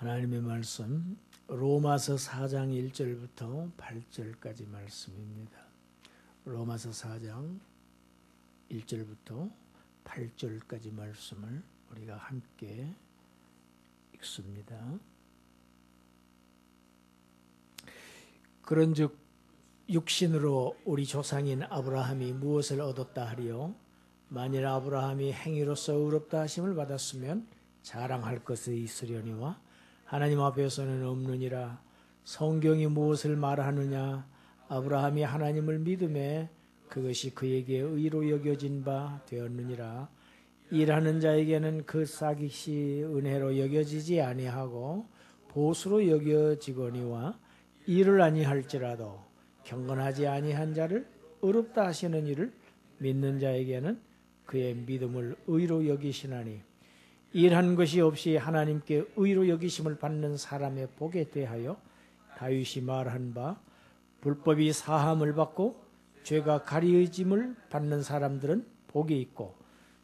하나님의 말씀 로마서 4장 1절부터 8절까지 말씀입니다. 로마서 4장 1절부터 8절까지 말씀을 우리가 함께 읽습니다. 그런즉 육신으로 우리 조상인 아브라함이 무엇을 얻었다 하리요? 만일 아브라함이 행위로서 의롭다 하심을 받았으면 자랑할 것이 있으려니와 하나님 앞에서는 없느니라. 성경이 무엇을 말하느냐? 아브라함이 하나님을 믿음에 그것이 그에게 의로 여겨진 바 되었느니라. 일하는 자에게는 그 삭이 은혜로 여겨지지 아니하고 보수로 여겨지거니와 일을 아니할지라도 경건하지 아니한 자를 의롭다 하시는 이를 믿는 자에게는 그의 믿음을 의로 여기시나니 일한 것이 없이 하나님께 의로 여기심을 받는 사람의 복에 대하여 다윗이 말한 바 불법이 사함을 받고 죄가 가리짐을 받는 사람들은 복이 있고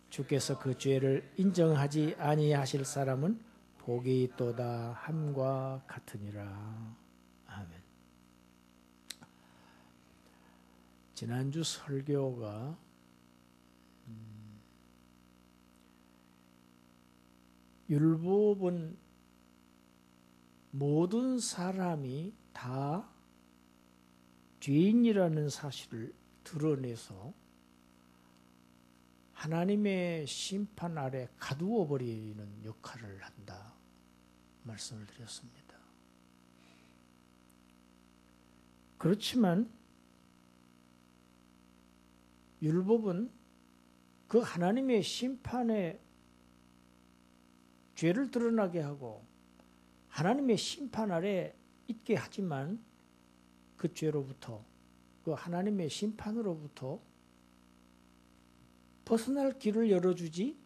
주께서 그 죄를 인정하지 아니하실 사람은 복이 있도다 함과 같으니라. 아멘. 지난주 설교가 율법은 모든 사람이 다 죄인이라는 사실을 드러내서 하나님의 심판 아래 가두어 버리는 역할을 한다 말씀을 드렸습니다. 그렇지만 율법은 그 하나님의 심판에 죄를 드러나게 하고 하나님의 심판 아래 있게 하지만 그 죄로부터 그 하나님의 심판으로부터 벗어날 길을 열어주지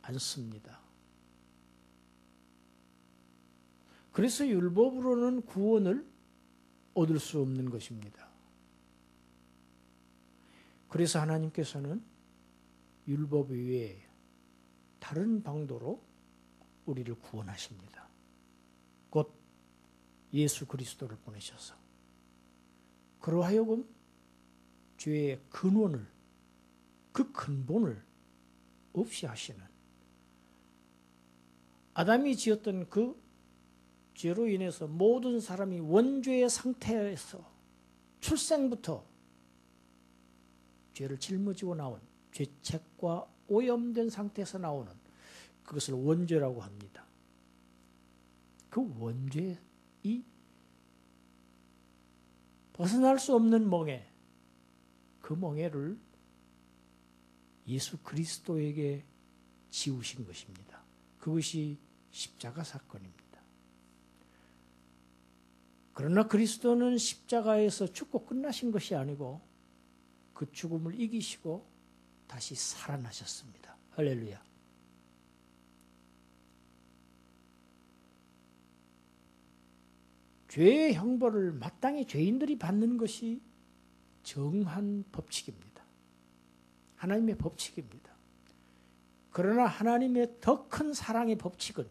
않습니다. 그래서 율법으로는 구원을 얻을 수 없는 것입니다. 그래서 하나님께서는 율법 외에 다른 방도로 우리를 구원하십니다. 곧 예수 그리스도를 보내셔서 그로 하여금 죄의 근원을 그 근본을 없이 하시는 아담이 지었던 그 죄로 인해서 모든 사람이 원죄의 상태에서 출생부터 죄를 짊어지고 나온 죄책과 오염된 상태에서 나오는 그것을 원죄라고 합니다. 그 원죄, 이 벗어날 수 없는 멍에, 그 멍에를 예수 그리스도에게 지우신 것입니다. 그것이 십자가 사건입니다. 그러나 그리스도는 십자가에서 죽고 끝나신 것이 아니고 그 죽음을 이기시고 다시 살아나셨습니다. 할렐루야. 죄의 형벌을 마땅히 죄인들이 받는 것이 정한 법칙입니다. 하나님의 법칙입니다. 그러나 하나님의 더 큰 사랑의 법칙은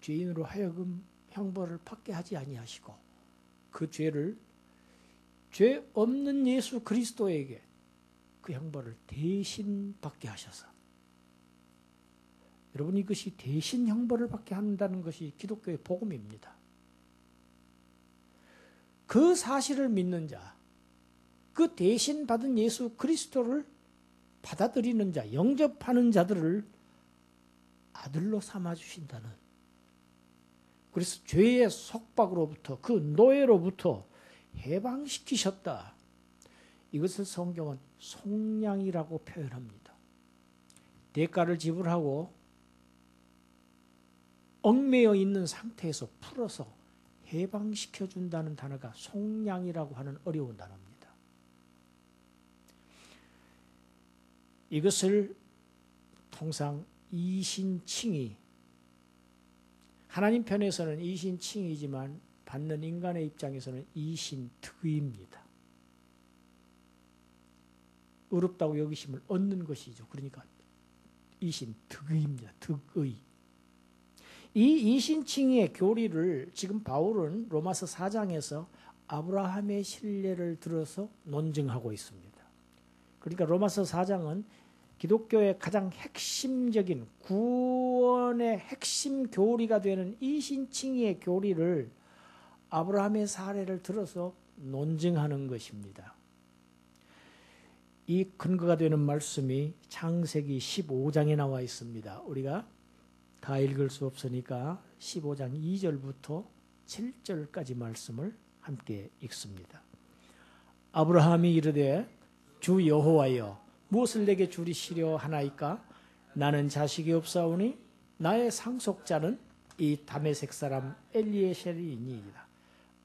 죄인으로 하여금 형벌을 받게 하지 아니하시고 그 죄를 죄 없는 예수 그리스도에게 그 형벌을 대신 받게 하셔서 여러분 이것이 대신 형벌을 받게 한다는 것이 기독교의 복음입니다. 그 사실을 믿는 자, 그 대신 받은 예수 그리스도를 받아들이는 자, 영접하는 자들을 아들로 삼아주신다는 그래서 죄의 속박으로부터 그 노예로부터 해방시키셨다. 이것을 성경은 속량이라고 표현합니다. 대가를 지불하고 얽매여 있는 상태에서 풀어서 해방시켜준다는 단어가 속량이라고 하는 어려운 단어입니다. 이것을 통상 이신칭의 하나님 편에서는 이신칭의지만 받는 인간의 입장에서는 이신특의입니다. 의롭다고 여기심을 얻는 것이죠. 그러니까 이신특의입니다. 득의. 이 이신칭의의 교리를 지금 바울은 로마서 4장에서 아브라함의 신뢰를 들어서 논증하고 있습니다. 그러니까 로마서 4장은 기독교의 가장 핵심적인 구원의 핵심 교리가 되는 이신칭의의 교리를 아브라함의 사례를 들어서 논증하는 것입니다. 이 근거가 되는 말씀이 창세기 15장에 나와 있습니다. 우리가 다 읽을 수 없으니까 15장 2절부터 7절까지 말씀을 함께 읽습니다. 아브라함이 이르되 주 여호와여 무엇을 내게 주리시려 하나이까? 나는 자식이 없사오니 나의 상속자는 이 다메섹 사람 엘리에셀이니이다.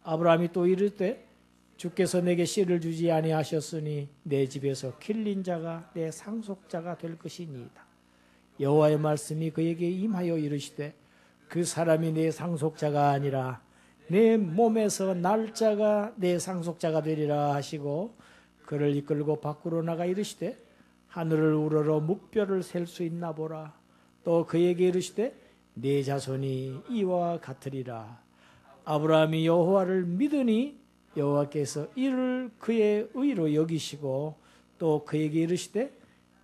아브라함이 또 이르되 주께서 내게 씨를 주지 아니하셨으니 내 집에서 길린 자가 내 상속자가 될 것이니이다. 여호와의 말씀이 그에게 임하여 이르시되 그 사람이 내 상속자가 아니라 내 몸에서 날 자가 내 상속자가 되리라 하시고 그를 이끌고 밖으로 나가 이르시되 하늘을 우러러 묵별을 셀 수 있나 보라. 또 그에게 이르시되 네 자손이 이와 같으리라. 아브라함이 여호와를 믿으니 여호와께서 이를 그의 의로 여기시고 또 그에게 이르시되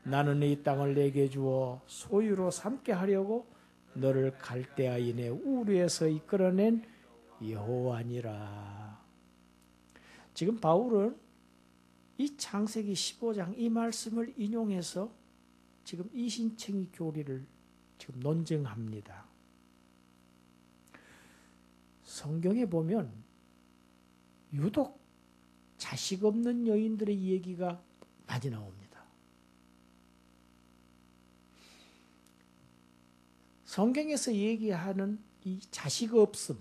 나는 이 땅을 내게 주어 소유로 삼게 하려고 너를 갈대아인의 우르에서 이끌어낸 여호와니라. 지금 바울은 이 창세기 15장 이 말씀을 인용해서 지금 이신칭의 교리를 지금 논증합니다. 성경에 보면 유독 자식 없는 여인들의 얘기가 많이 나옵니다. 성경에서 얘기하는 이 자식 없음,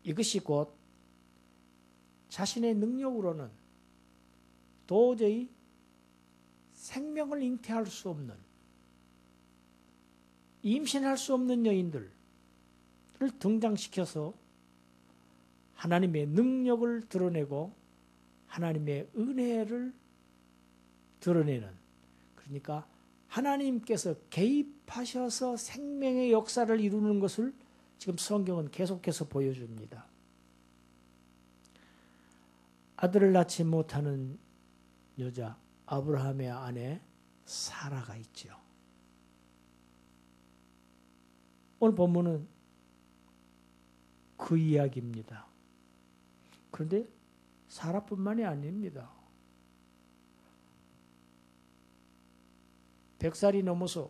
이것이 곧 자신의 능력으로는 도저히 생명을 잉태할 수 없는, 임신할 수 없는 여인들을 등장시켜서 하나님의 능력을 드러내고 하나님의 은혜를 드러내는, 그러니까 하나님께서 개입하셔서 생명의 역사를 이루는 것을 지금 성경은 계속해서 보여줍니다. 아들을 낳지 못하는 여자 아브라함의 아내 사라가 있죠. 오늘 본문은 그 이야기입니다. 그런데 사라뿐만이 아닙니다. 100살이 넘어서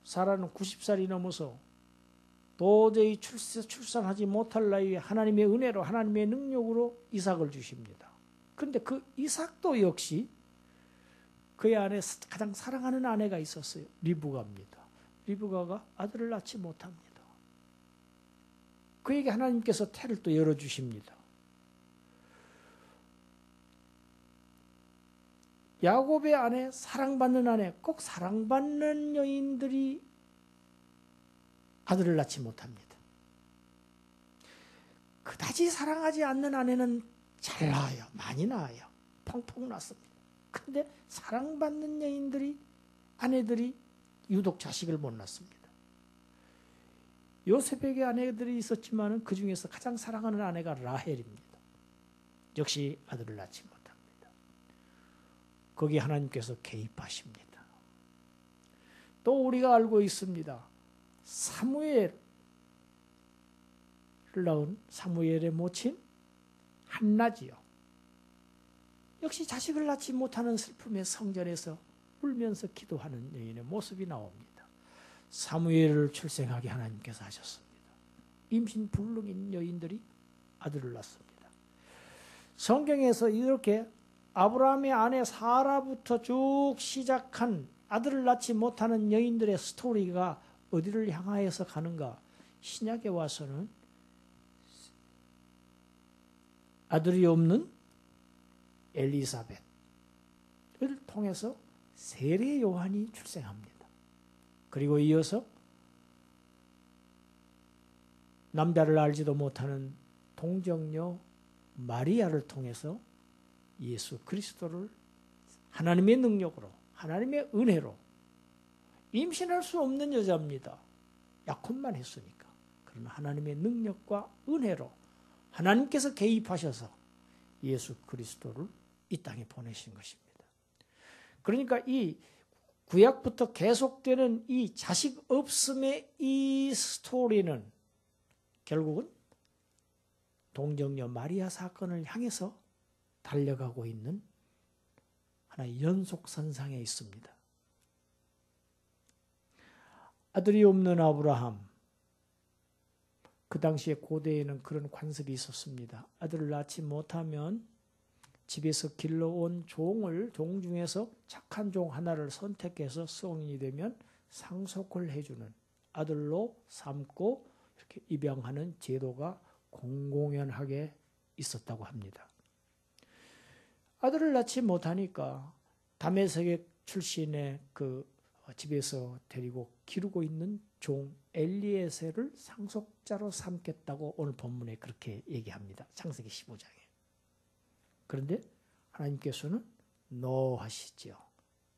사라는 90살이 넘어서 도저히 출산하지 못할 나이에 하나님의 은혜로 하나님의 능력으로 이삭을 주십니다. 그런데 그 이삭도 역시 그의 안에 가장 사랑하는 아내가 있었어요. 리브가입니다. 리브가가 아들을 낳지 못합니다. 그에게 하나님께서 태를 또 열어주십니다. 야곱의 아내, 사랑받는 아내, 꼭 사랑받는 여인들이 아들을 낳지 못합니다. 그다지 사랑하지 않는 아내는 잘 낳아요. 많이 낳아요. 펑펑 낳습니다. 그런데 사랑받는 여인들이, 아내들이 유독 자식을 못 낳습니다. 요셉에게 아내들이 있었지만 그 중에서 가장 사랑하는 아내가 라헬입니다. 역시 아들을 낳지 못합니다. 거기에 하나님께서 개입하십니다. 또 우리가 알고 있습니다. 사무엘을 낳은 사무엘의 모친 한나지요. 역시 자식을 낳지 못하는 슬픔의 성전에서 울면서 기도하는 여인의 모습이 나옵니다. 사무엘을 출생하게 하나님께서 하셨습니다. 임신 불능인 여인들이 아들을 낳습니다. 성경에서 이렇게 아브라함의 아내 사라부터 쭉 시작한 아들을 낳지 못하는 여인들의 스토리가 어디를 향하여서 가는가? 신약에 와서는 아들이 없는 엘리사벳을 통해서 세례 요한이 출생합니다. 그리고 이어서 남자를 알지도 못하는 동정녀 마리아를 통해서 예수 그리스도를 하나님의 능력으로, 하나님의 은혜로 임신할 수 없는 여자입니다. 약혼만 했으니까. 그러나 하나님의 능력과 은혜로 하나님께서 개입하셔서 예수 그리스도를 이 땅에 보내신 것입니다. 그러니까 이 구약부터 계속되는 이 자식 없음의 이 스토리는 결국은 동정녀 마리아 사건을 향해서 달려가고 있는 하나의 연속선상에 있습니다. 아들이 없는 아브라함, 그 당시에 고대에는 그런 관습이 있었습니다. 아들을 낳지 못하면 집에서 길러온 종 중에서 착한 종 하나를 선택해서 성인이 되면 상속을 해주는, 아들로 삼고 이렇게 입양하는 제도가 공공연하게 있었다고 합니다. 아들을 낳지 못하니까 다메섹 출신의 그 집에서 데리고 기르고 있는 종 엘리에셀을 상속자로 삼겠다고 오늘 본문에 그렇게 얘기합니다. 창세기 15장에. 그런데 하나님께서는 노 하시죠.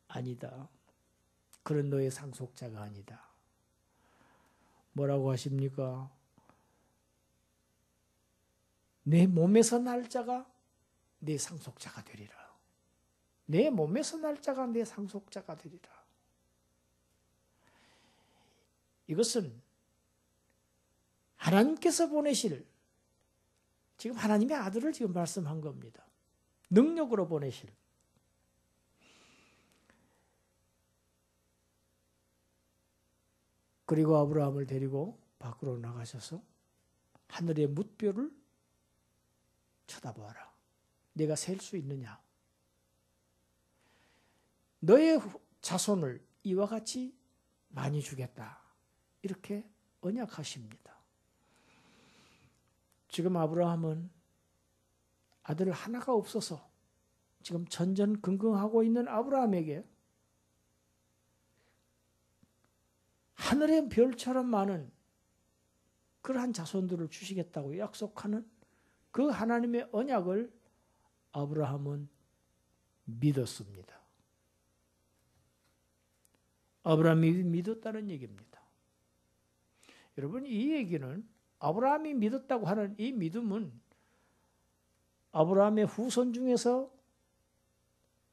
아니다. 그런 너의 상속자가 아니다. 뭐라고 하십니까? 내 몸에서 날 자가 내 상속자가 되리라. 내 몸에서 날 자가 내 상속자가 되리라. 이것은 하나님께서 보내실, 지금 하나님의 아들을 지금 말씀한 겁니다. 능력으로 보내실. 그리고 아브라함을 데리고 밖으로 나가셔서 하늘의 뭇별을 쳐다보아라. 내가 셀 수 있느냐? 너의 자손을 이와 같이 많이 주겠다. 이렇게 언약하십니다. 지금 아브라함은 아들 하나가 없어서 지금 전전긍긍하고 있는 아브라함에게 하늘의 별처럼 많은 그러한 자손들을 주시겠다고 약속하는 그 하나님의 언약을 아브라함은 믿었습니다. 아브라함이 믿었다는 얘기입니다. 여러분, 이 얘기는 아브라함이 믿었다고 하는 이 믿음은 아브라함의 후손 중에서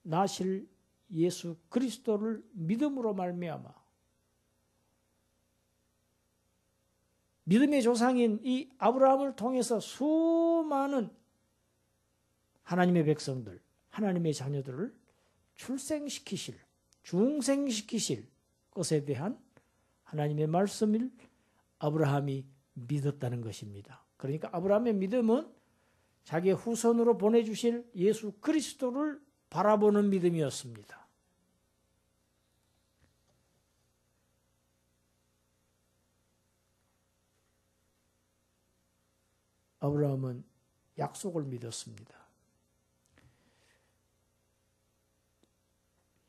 나실 예수 그리스도를 믿음으로 말미암아 믿음의 조상인 이 아브라함을 통해서 수많은 하나님의 백성들, 하나님의 자녀들을 출생시키실, 중생시키실 것에 대한 하나님의 말씀을 아브라함이 믿었다는 것입니다. 그러니까 아브라함의 믿음은 자기의 후손으로 보내주실 예수 그리스도를 바라보는 믿음이었습니다. 아브라함은 약속을 믿었습니다.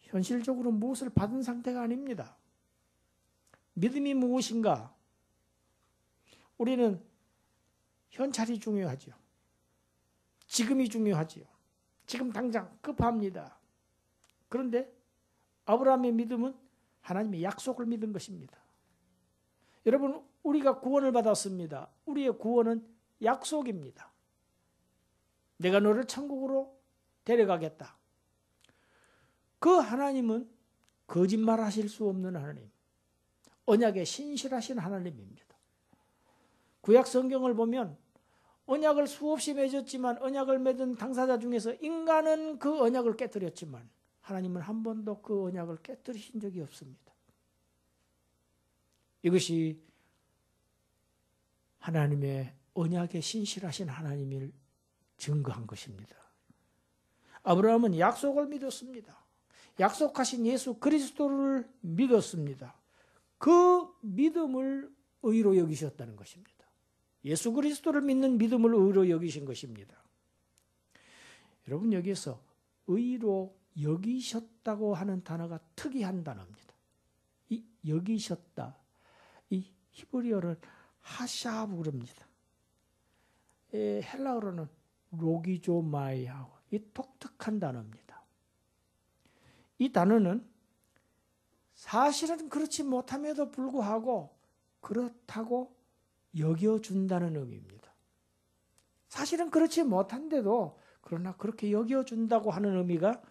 현실적으로 무엇을 받은 상태가 아닙니다. 믿음이 무엇인가? 우리는 현찰이 중요하죠. 지금이 중요하지요. 지금 당장 급합니다. 그런데 아브라함의 믿음은 하나님의 약속을 믿은 것입니다. 여러분, 우리가 구원을 받았습니다. 우리의 구원은 약속입니다. 내가 너를 천국으로 데려가겠다. 그 하나님은 거짓말하실 수 없는 하나님, 언약에 신실하신 하나님입니다. 구약 성경을 보면 언약을 수없이 맺었지만 언약을 맺은 당사자 중에서 인간은 그 언약을 깨뜨렸지만 하나님은 한 번도 그 언약을 깨뜨리신 적이 없습니다. 이것이 하나님의 언약에 신실하신 하나님을 증거한 것입니다. 아브라함은 약속을 믿었습니다. 약속하신 예수 그리스도를 믿었습니다. 그 믿음을 의로 여기셨다는 것입니다. 예수 그리스도를 믿는 믿음을 의로 여기신 것입니다. 여러분, 여기에서 의로 여기셨다고 하는 단어가 특이한 단어입니다. 이 여기셨다, 이 히브리어는 하샤브 그럽니다. 헬라어로는 로기조마이하고 이 독특한 단어입니다. 이 단어는 사실은 그렇지 못함에도 불구하고 그렇다고 여겨준다는 의미입니다. 사실은 그렇지 못한데도 그러나 그렇게 여겨준다고 하는 의미가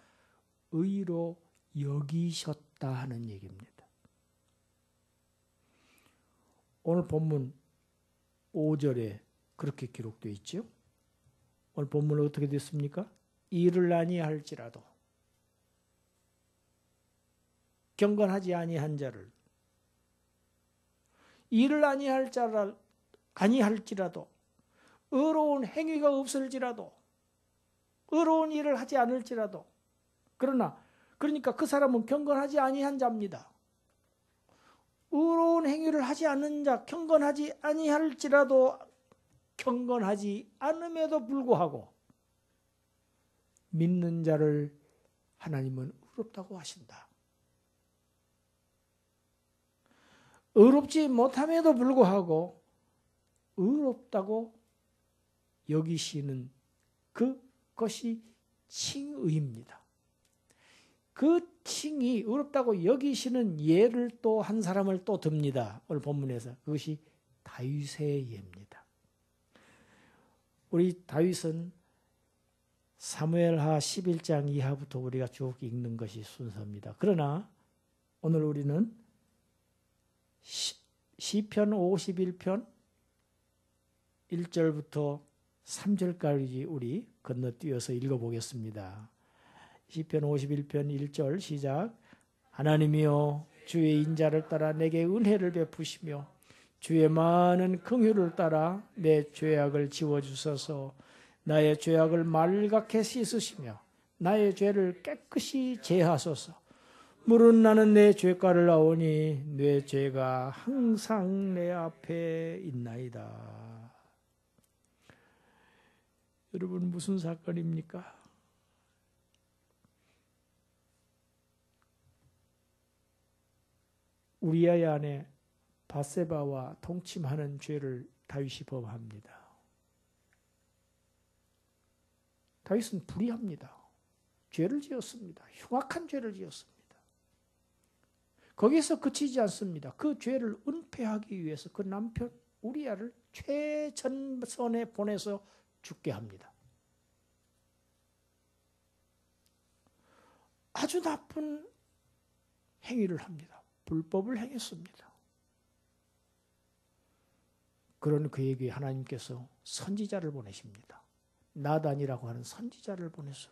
의로 여기셨다 하는 얘기입니다. 오늘 본문 5절에 그렇게 기록되어 있죠. 오늘 본문은 어떻게 됐습니까? 일을 아니할지라도 경건하지 아니한 자를 일을 아니할지라도 의로운 행위가 없을지라도 의로운 일을 하지 않을지라도 그러니까 그 사람은 경건하지 아니한 자입니다. 의로운 행위를 하지 않는 자, 경건하지 아니할지라도 경건하지 않음에도 불구하고 믿는 자를 하나님은 의롭다고 하신다. 의롭지 못함에도 불구하고 의롭다고 여기시는 그것이 칭의입니다. 그 칭이 의롭다고 여기시는 예를 또 한 사람을 또 듭니다. 오늘 본문에서 그것이 다윗의 예입니다. 우리 다윗은 사무엘하 11장 이하부터 우리가 쭉 읽는 것이 순서입니다. 그러나 오늘 우리는 시편 51편 1절부터 3절까지 우리 건너뛰어서 읽어보겠습니다. 시편 51편 1절 시작. 하나님이여 주의 인자를 따라 내게 은혜를 베푸시며 주의 많은 긍휼을 따라 내 죄악을 지워주소서. 나의 죄악을 말갛게 씻으시며 나의 죄를 깨끗이 제하소서. 물은 나는 내 죄가를 아오니 내 죄가 항상 내 앞에 있나이다. 여러분 무슨 사건입니까? 우리아의 아내 밧세바와 동침하는 죄를 다윗이 범합니다. 다윗은 불의합니다. 죄를 지었습니다. 흉악한 죄를 지었습니다. 거기서 그치지 않습니다. 그 죄를 은폐하기 위해서 그 남편 우리아를 최전선에 보내서 죽게 합니다. 아주 나쁜 행위를 합니다. 불법을 행했습니다. 그런 그에게 하나님께서 선지자를 보내십니다. 나단이라고 하는 선지자를 보내서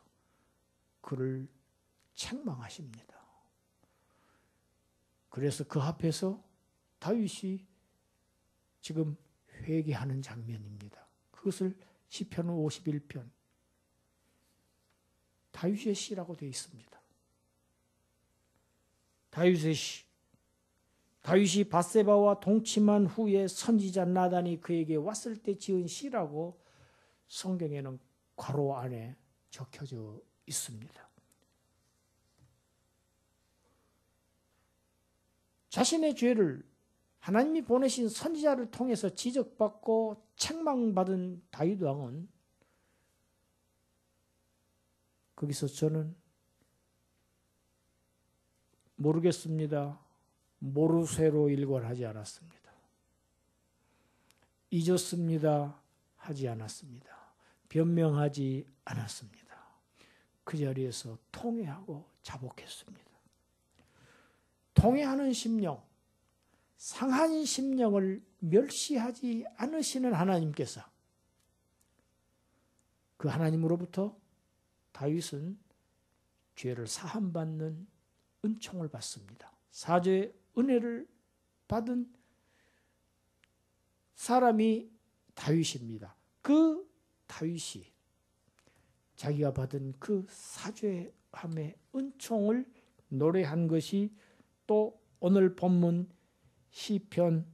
그를 책망하십니다. 그래서 그 앞에서 다윗이 지금 회개하는 장면입니다. 그것을 시편 51편 다윗의 시라고 되어 있습니다. 다윗의 시. 다윗이 밧세바와 동침한 후에 선지자 나단이 그에게 왔을 때 지은 시라고 성경에는 괄호 안에 적혀져 있습니다. 자신의 죄를 하나님이 보내신 선지자를 통해서 지적받고 책망받은 다윗 왕은 거기서 저는 모르겠습니다. 모르쇠로 일관하지 않았습니다. 잊었습니다. 하지 않았습니다. 변명하지 않았습니다. 그 자리에서 통회하고 자복했습니다. 통회하는 심령, 상한 심령을 멸시하지 않으시는 하나님께서 그 하나님으로부터 다윗은 죄를 사함받는 은총을 받습니다. 사죄의 은혜를 받은 사람이 다윗입니다. 그 다윗이 자기가 받은 그 사죄함의 은총을 노래한 것이 또 오늘 본문 시편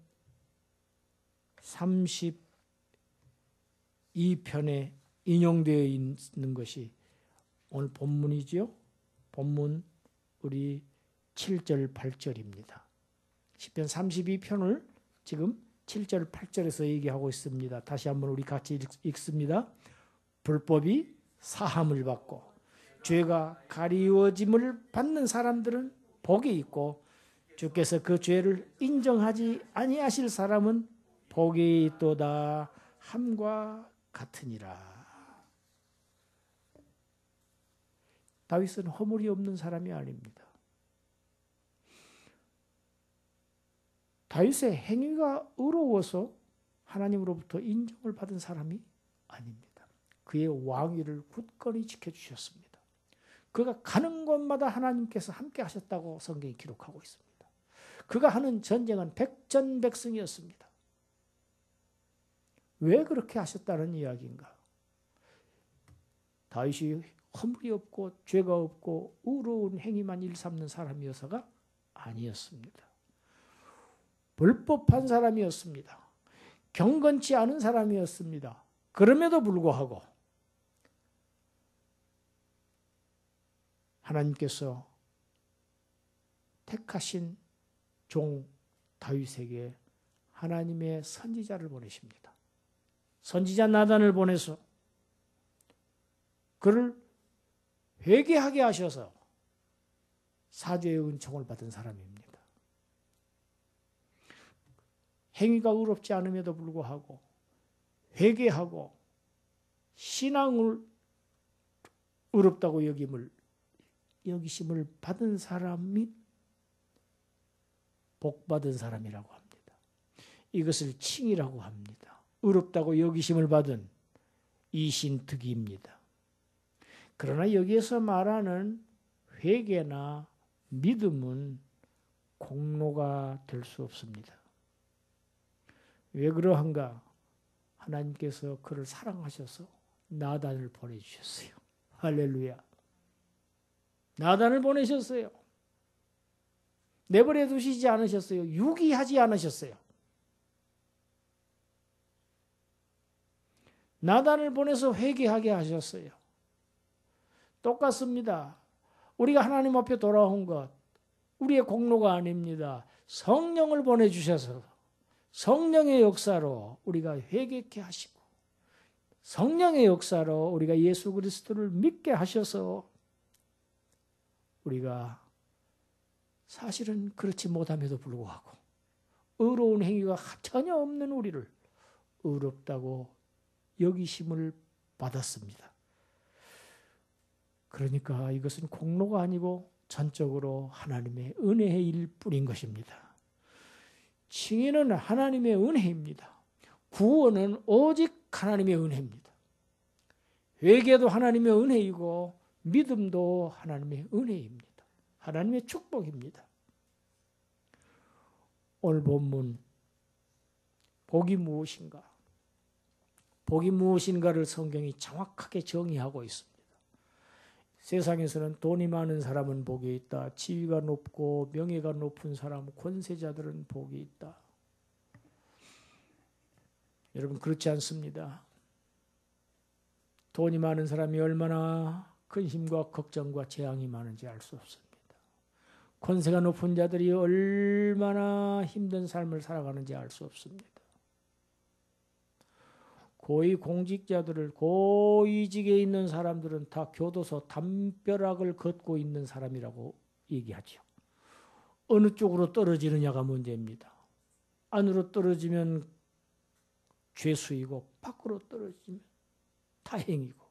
32편에 인용되어 있는 것이 오늘 본문이지요. 본문 우리 7절 8절입니다. 시편 32편을 지금 7절 8절에서 얘기하고 있습니다. 다시 한번 우리 같이 읽습니다. 불법이 사함을 받고 죄가 가리워짐을 받는 사람들은 복이 있고 주께서 그 죄를 인정하지 아니하실 사람은 복이 있도다 함과 같으니라. 다윗은 허물이 없는 사람이 아닙니다. 다윗의 행위가 의로워서 하나님으로부터 인정을 받은 사람이 아닙니다. 그의 왕위를 굳건히 지켜주셨습니다. 그가 가는 곳마다 하나님께서 함께 하셨다고 성경이 기록하고 있습니다. 그가 하는 전쟁은 백전백승이었습니다. 왜 그렇게 하셨다는 이야기인가? 다윗이 허물이 없고 죄가 없고 의로운 행위만 일삼는 사람이어서가 아니었습니다. 불법한 사람이었습니다. 경건치 않은 사람이었습니다. 그럼에도 불구하고 하나님께서 택하신 종 다윗에게 하나님의 선지자를 보내십니다. 선지자 나단을 보내서 그를 회개하게 하셔서 사죄의 은총을 받은 사람입니다. 행위가 의롭지 않음에도 불구하고 회개하고 신앙을 의롭다고 여기심을 받은 사람이 복받은 사람이라고 합니다. 이것을 칭이라고 합니다. 의롭다고 여기심을 받은 이신득이입니다. 그러나 여기에서 말하는 회개나 믿음은 공로가 될 수 없습니다. 왜 그러한가? 하나님께서 그를 사랑하셔서 나단을 보내주셨어요. 할렐루야. 나단을 보내셨어요. 내버려 두시지 않으셨어요. 유기하지 않으셨어요. 나단을 보내서 회개하게 하셨어요. 똑같습니다. 우리가 하나님 앞에 돌아온 것 우리의 공로가 아닙니다. 성령을 보내주셔서 성령의 역사로 우리가 회개케 하시고 성령의 역사로 우리가 예수 그리스도를 믿게 하셔서 우리가 사실은 그렇지 못함에도 불구하고 의로운 행위가 전혀 없는 우리를 의롭다고 여기심을 받았습니다. 그러니까 이것은 공로가 아니고 전적으로 하나님의 은혜의 일뿐인 것입니다. 칭의는 하나님의 은혜입니다. 구원은 오직 하나님의 은혜입니다. 회개도 하나님의 은혜이고 믿음도 하나님의 은혜입니다. 하나님의 축복입니다. 오늘 본문 복이 무엇인가? 복이 무엇인가를 성경이 정확하게 정의하고 있습니다. 세상에서는 돈이 많은 사람은 복이 있다. 지위가 높고 명예가 높은 사람, 권세자들은 복이 있다. 여러분 그렇지 않습니다. 돈이 많은 사람이 얼마나 근심과 걱정과 재앙이 많은지 알 수 없습니다. 권세가 높은 자들이 얼마나 힘든 삶을 살아가는지 알 수 없습니다. 고위 공직자들을 고위직에 있는 사람들은 다 교도소 담벼락을 걷고 있는 사람이라고 얘기하죠. 어느 쪽으로 떨어지느냐가 문제입니다. 안으로 떨어지면 죄수이고 밖으로 떨어지면 다행이고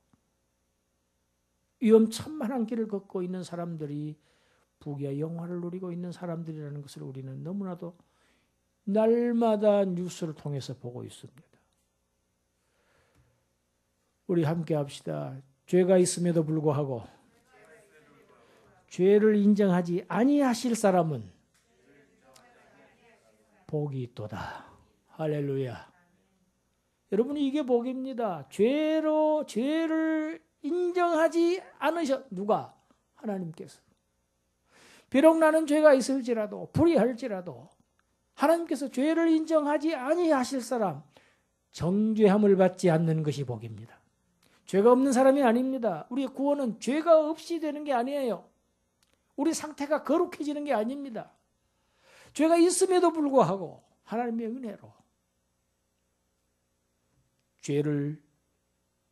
위험천만한 길을 걷고 있는 사람들이 부귀와 영화를 누리고 있는 사람들이라는 것을 우리는 너무나도 날마다 뉴스를 통해서 보고 있습니다. 우리 함께 합시다. 죄가 있음에도 불구하고 죄를 인정하지 아니하실 사람은 복이 있도다. 할렐루야. 여러분 이게 복입니다. 죄를 인정하지 않으셔. 누가? 하나님께서. 비록 나는 죄가 있을지라도 불의할지라도 하나님께서 죄를 인정하지 아니하실 사람 정죄함을 받지 않는 것이 복입니다. 죄가 없는 사람이 아닙니다. 우리의 구원은 죄가 없이 되는 게 아니에요. 우리 상태가 거룩해지는 게 아닙니다. 죄가 있음에도 불구하고 하나님의 은혜로 죄를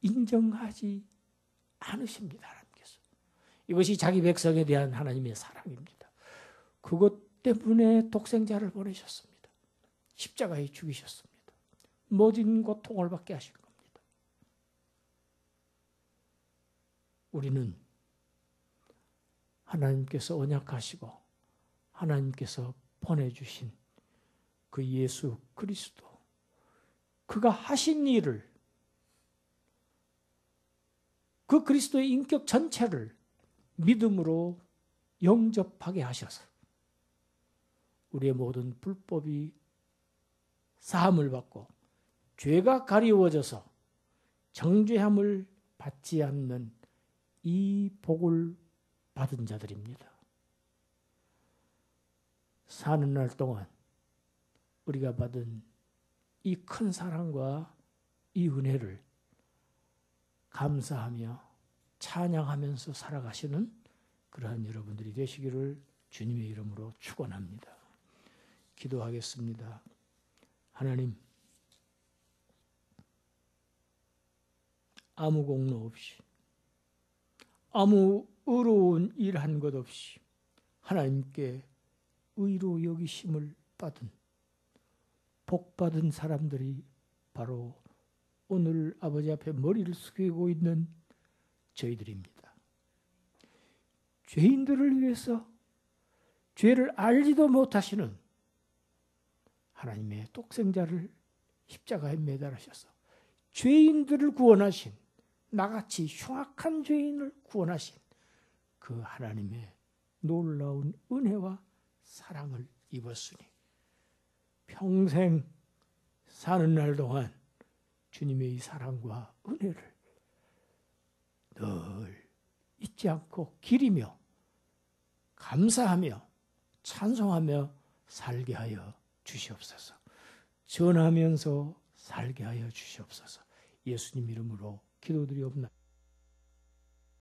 인정하지 않으십니다. 하나님께서. 이것이 자기 백성에 대한 하나님의 사랑입니다. 그것 때문에 독생자를 보내셨습니다. 십자가에 죽이셨습니다. 모진 고통을 받게 하신 겁니다. 우리는 하나님께서 언약하시고 하나님께서 보내주신 그 예수 그리스도, 그가 하신 일을, 그 그리스도의 인격 전체를 믿음으로 영접하게 하셔서 우리의 모든 불법이 사함을 받고 죄가 가리워져서 정죄함을 받지 않는 이 복을 받은 자들입니다. 사는 날 동안 우리가 받은 이 큰 사랑과 이 은혜를 감사하며 찬양하면서 살아가시는 그러한 여러분들이 되시기를 주님의 이름으로 축원합니다. 기도하겠습니다. 하나님, 아무 공로 없이, 아무 의로운 일 한 것 없이 하나님께 의로 여기심을 받은, 복받은 사람들이 바로 오늘 아버지 앞에 머리를 숙이고 있는 저희들입니다. 죄인들을 위해서 죄를 알지도 못하시는 하나님의 독생자를 십자가에 매달으셔서 죄인들을 구원하신, 나같이 흉악한 죄인을 구원하신 그 하나님의 놀라운 은혜와 사랑을 입었으니 평생 사는 날 동안 주님의 이 사랑과 은혜를 늘 잊지 않고 기리며 감사하며 찬송하며 살게 하여 주시옵소서. 전하면서 살게 하여 주시옵소서. 예수님 이름으로 기도드리옵나이다.